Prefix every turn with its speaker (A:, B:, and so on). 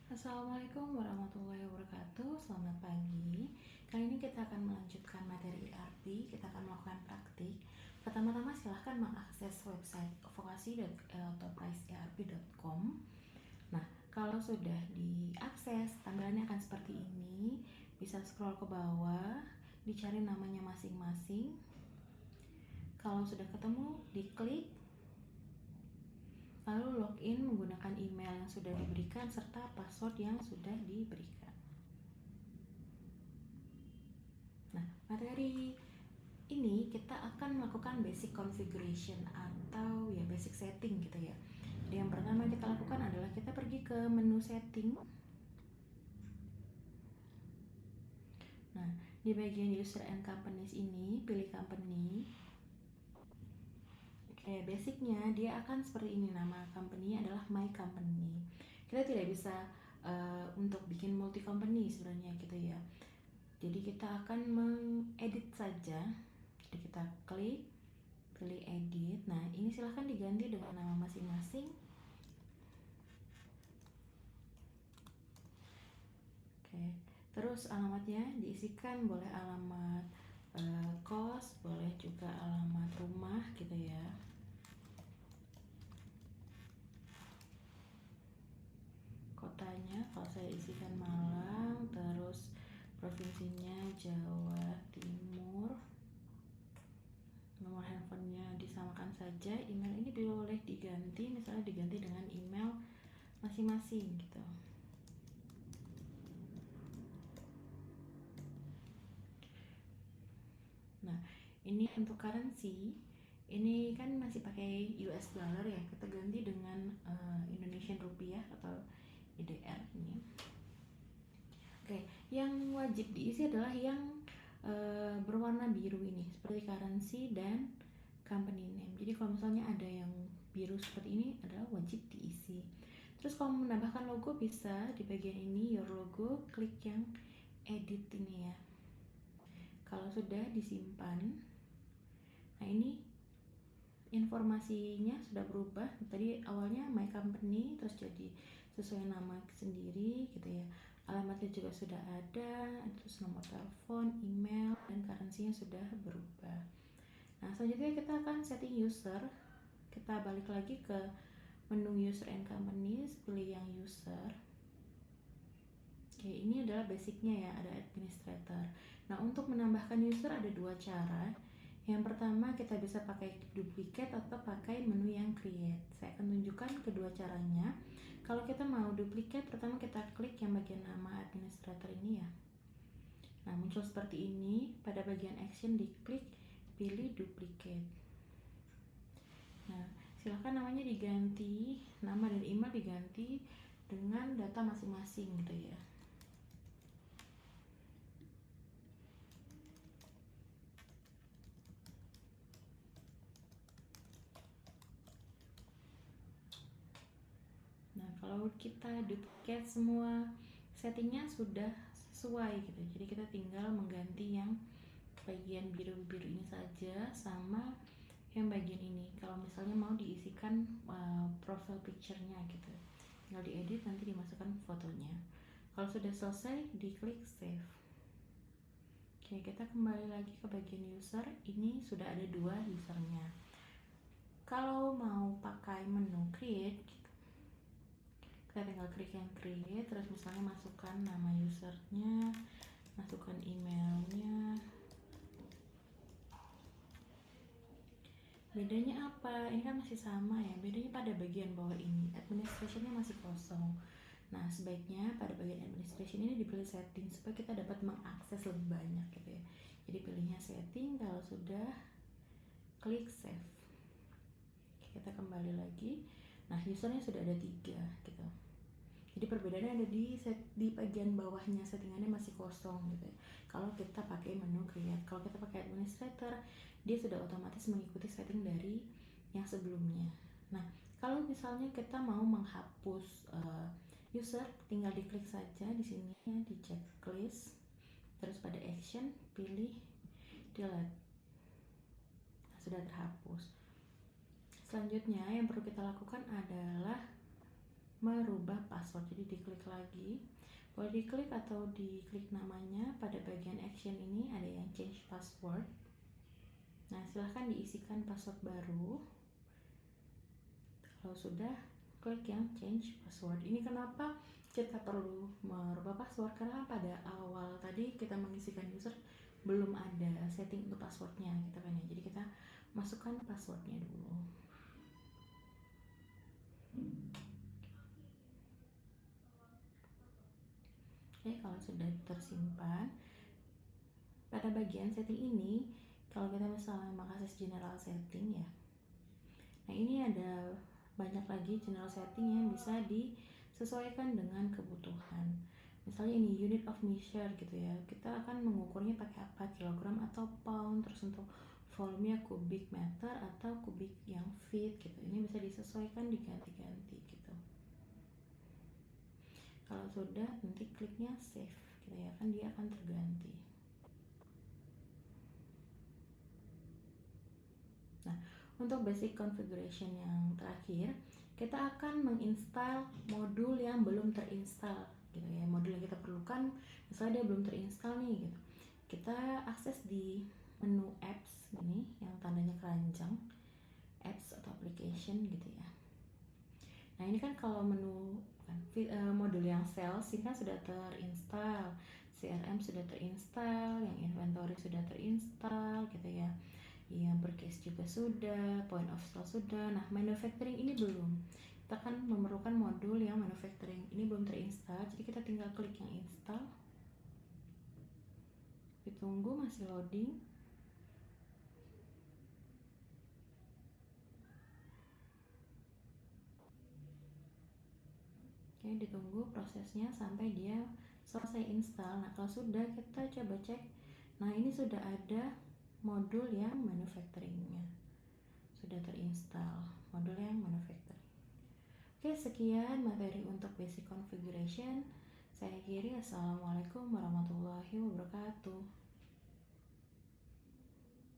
A: Assalamualaikum warahmatullahi wabarakatuh. Selamat pagi. Kali ini kita akan melanjutkan materi ERP. Kita akan melakukan praktik. Pertama-tama silahkan mengakses website vokasi.enterpriseerp.com. Nah, kalau sudah diakses, tampilannya akan seperti ini. Bisa scroll ke bawah, dicari namanya masing-masing. Kalau sudah ketemu, diklik. Lalu login menggunakan email yang sudah diberikan serta password yang sudah diberikan. Nah, materi ini kita akan melakukan basic configuration atau ya basic setting gitu ya. Jadi yang pertama kita lakukan adalah kita pergi ke menu setting. Nah, di bagian user and companies ini pilih company. Oke, basicnya dia akan seperti ini, nama company adalah my company. Kita tidak bisa untuk bikin multi company sebenarnya gitu ya. Jadi kita akan mengedit saja. Jadi kita klik, pilih edit. Nah, ini silahkan diganti dengan nama masing-masing. Oke, terus alamatnya diisikan, boleh alamat kos, boleh juga alamat rumah gitu ya. Kotanya kalau saya isikan Malang, terus provinsinya Jawa Timur. Nomor handphonenya disamakan saja, email ini boleh diganti, misalnya diganti dengan email masing-masing gitu. Nah, ini untuk currency, ini kan masih pakai US dollar ya, kita ganti dengan Indonesian rupiah atau IDR ini. Oke, yang wajib diisi adalah yang berwarna biru ini, seperti currency dan company name. Jadi kalau misalnya ada yang biru seperti ini adalah wajib diisi. Terus kalau menambahkan logo bisa di bagian ini, your logo, klik yang edit ini ya. Kalau sudah disimpan, nah ini informasinya sudah berubah. Tadi awalnya my company, terus jadi sesuai nama sendiri gitu ya. Alamatnya juga sudah ada, terus nomor telepon, email, dan currency-nya sudah berubah. Nah, selanjutnya kita akan setting user. Kita balik lagi ke menu user and companies, pilih yang user. Oke, ini adalah basicnya ya, ada administrator. Nah, untuk menambahkan user ada dua cara. Yang pertama kita bisa pakai duplicate atau pakai menu yang create. Saya akan tunjukkan kedua caranya. Kalau kita mau duplicate, pertama kita klik yang bagian nama administrator ini ya. Nah, muncul seperti ini. Pada bagian action diklik, pilih duplicate. Nah, silahkan namanya diganti, nama dan email diganti dengan data masing-masing gitu ya. Nah, kalau kita duplicate semua settingnya sudah sesuai gitu, jadi kita tinggal mengganti yang bagian biru-biru ini saja sama yang bagian ini. Kalau misalnya mau diisikan profile picture-nya gitu, tinggal diedit, nanti dimasukkan fotonya. Kalau sudah selesai, diklik save. Oke, kita kembali lagi ke bagian user. Ini sudah ada dua usernya. Kalau mau pakai menu create, kita tinggal klik yang create, terus misalnya masukkan nama usernya, masukkan emailnya. Bedanya apa? Ini kan masih sama ya, bedanya pada bagian bawah ini, administrationnya masih kosong. Nah, sebaiknya pada bagian administration ini dipilih setting supaya kita dapat mengakses lebih banyak gitu ya. Jadi pilihnya setting, kalau sudah klik save. Kita kembali lagi. Nah, usernya sudah ada 3 gitu. Jadi perbedaannya ada di bagian bawahnya, settingannya masih kosong gitu ya. Kalau kita pakai menu create, kalau kita pakai administrator, dia sudah otomatis mengikuti setting dari yang sebelumnya. Nah, kalau misalnya kita mau menghapus user, tinggal diklik saja di sini ya, di checklist, terus pada action pilih delete. Nah, sudah terhapus. Selanjutnya yang perlu kita lakukan adalah merubah password. Jadi diklik lagi, boleh diklik atau diklik namanya. Pada bagian action ini ada yang change password. Nah, silahkan diisikan password baru. Kalau sudah, klik yang change password. Ini kenapa kita perlu merubah password? Karena pada awal tadi kita mengisikan user belum ada setting untuk passwordnya gitu kan ya. Jadi kita masukkan passwordnya dulu. Oke, kalau sudah tersimpan, pada bagian setting ini, kalau kita misalnya mengakses general setting ya, nah ini ada banyak lagi general setting yang bisa disesuaikan dengan kebutuhan. Misalnya ini unit of measure gitu ya, kita akan mengukurnya pakai apa, kilogram atau pound. Terus untuk volumenya kubik meter atau kubik yang feet gitu, ini bisa disesuaikan, diganti-ganti gitu. Kalau sudah, nanti kliknya save gitu ya, kan dia akan terganti. Nah, untuk basic configuration yang terakhir, kita akan menginstal modul yang belum terinstall gitu ya. Modul yang kita perlukan misalnya dia belum terinstall nih gitu, kita akses di menu apps ini yang tandanya keranjang, apps atau application gitu ya. Nah, ini kan kalau menu modul yang sales ini kan sudah terinstall, CRM sudah terinstall, yang inventory sudah terinstall gitu ya, yang purchase juga sudah, point of sale sudah. Nah, manufacturing ini belum. Kita kan memerlukan modul yang manufacturing ini belum terinstall, jadi kita tinggal klik yang install. Ditunggu, masih loading. Oke, ditunggu prosesnya sampai dia selesai install. Nah, kalau sudah, kita coba cek. Nah, ini sudah ada modul yang manufacturingnya, sudah terinstall modul yang manufacturing. Oke, sekian materi untuk basic configuration. Saya akhiri. Assalamualaikum warahmatullahi wabarakatuh.